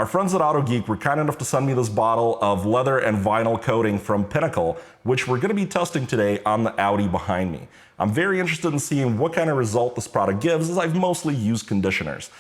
Our friends at AutoGeek were kind enough to send me this bottle of leather and vinyl coating from Pinnacle, which we're going to be testing today on the Audi behind me. I'm very interested in seeing what kind of result this product gives, as I've mostly used conditioners.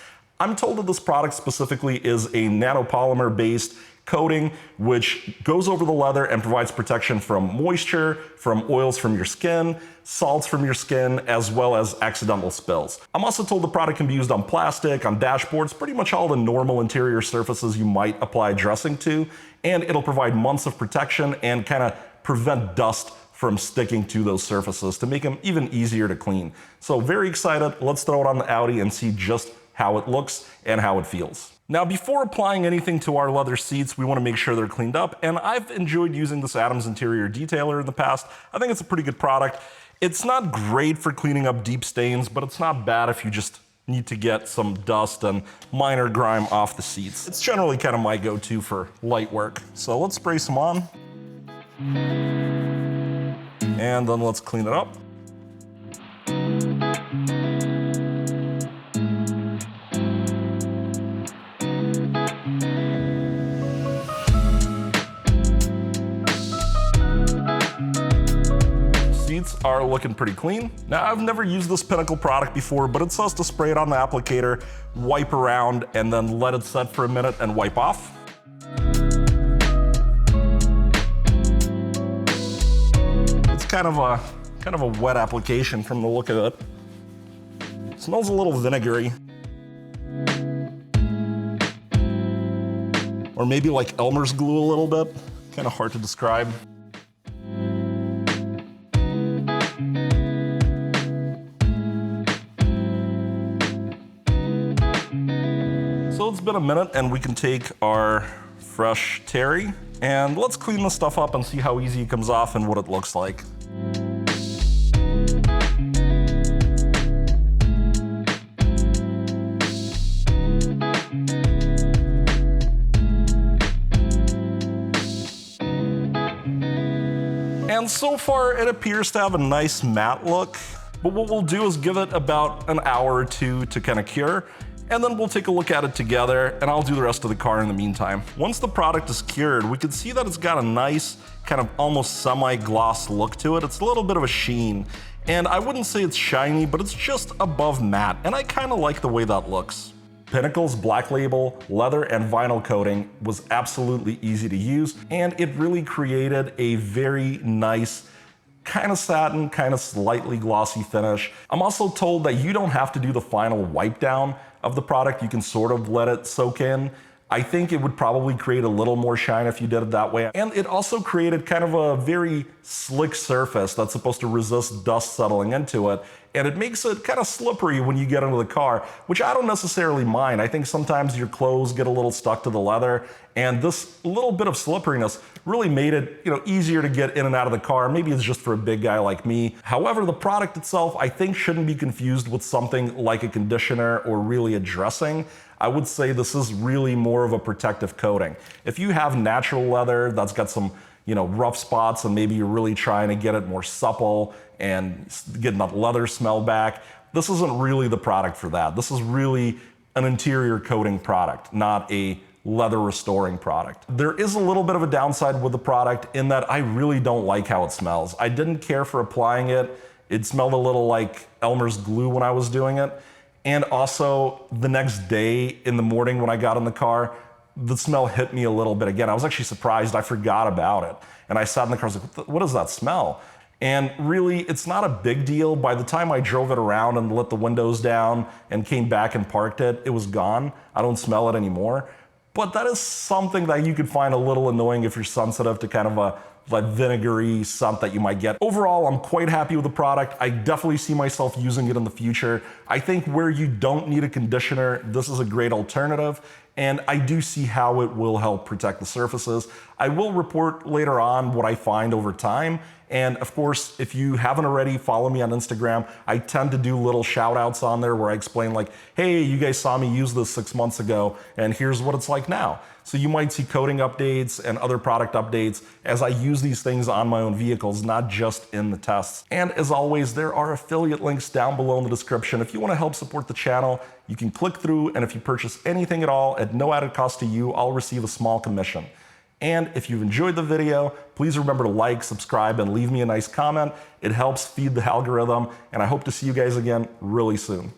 I'm told that this product specifically is a nano-polymer based coating, which goes over the leather and provides protection from moisture, from oils from your skin, salts from your skin, as well as accidental spills. I'm also told the product can be used on plastic, on dashboards, pretty much all the normal interior surfaces you might apply dressing to, and it'll provide months of protection and kind of prevent dust from sticking to those surfaces to make them even easier to clean. So very excited. Let's throw it on the Audi and see just how it looks and how it feels. Now, before applying anything to our leather seats, we want to make sure they're cleaned up, and I've enjoyed using this Adams Interior Detailer in the past. I think it's a pretty good product. It's not great for cleaning up deep stains, but it's not bad if you just need to get some dust and minor grime off the seats. It's generally kind of my go-to for light work. So let's spray some on. And then let's clean it up. Seats are looking pretty clean. Now, I've never used this Pinnacle product before, but it says to spray it on the applicator, wipe around, and then let it set for a minute and wipe off. It's kind of a wet application from the look of it. It smells a little vinegary. Or maybe like Elmer's glue a little bit. Kind of hard to describe. So it's been a minute and we can take our fresh terry and let's clean this stuff up and see how easy it comes off and what it looks like. And so far it appears to have a nice matte look, but what we'll do is give it about an hour or two to kind of cure, and then we'll take a look at it together and I'll do the rest of the car in the meantime. Once the product is cured, we can see that it's got a nice kind of almost semi-gloss look to it. It's a little bit of a sheen, and I wouldn't say it's shiny, but it's just above matte, and I kind of like the way that looks. Pinnacle's Black Label leather and vinyl coating was absolutely easy to use, and it really created a very nice kind of satin, kind of slightly glossy finish. I'm also told that you don't have to do the final wipe down of the product. You can sort of let it soak in. I think it would probably create a little more shine if you did it that way. And it also created kind of a very slick surface that's supposed to resist dust settling into it. And it makes it kind of slippery when you get into the car, which I don't necessarily mind. I think sometimes your clothes get a little stuck to the leather, and this little bit of slipperiness really made it, easier to get in and out of the car. Maybe it's just for a big guy like me. However, the product itself, I think, shouldn't be confused with something like a conditioner or really a dressing. I would say this is really more of a protective coating. If you have natural leather that's got some rough spots and maybe you're really trying to get it more supple and getting that leather smell back, this isn't really the product for that. This is really an interior coating product, not a leather restoring product. There is a little bit of a downside with the product in that I really don't like how it smells. I didn't care for applying it. It smelled a little like Elmer's glue when I was doing it. And also the next day in the morning when I got in the car, the smell hit me a little bit again. I was actually surprised. I forgot about it. And I sat in the car, I was like, what is that smell? And really, it's not a big deal. By the time I drove it around and let the windows down and came back and parked it, it was gone. I don't smell it anymore. But that is something that you could find a little annoying if you're sensitive to kind of that vinegary scent that you might get. Overall, I'm quite happy with the product. I definitely see myself using it in the future. I think where you don't need a conditioner, this is a great alternative. And I do see how it will help protect the surfaces. I will report later on what I find over time. And of course, if you haven't already, follow me on Instagram. I tend to do little shout outs on there where I explain like, hey, you guys saw me use this 6 months ago, and here's what it's like now. So you might see coating updates and other product updates as I use these things on my own vehicles, not just in the tests. And as always, there are affiliate links down below in the description. If you want to help support the channel, You can click through, and if you purchase anything at all at no added cost to you, I'll receive a small commission. And if you've enjoyed the video, please remember to like, subscribe, and leave me a nice comment. It helps feed the algorithm, and I hope to see you guys again really soon.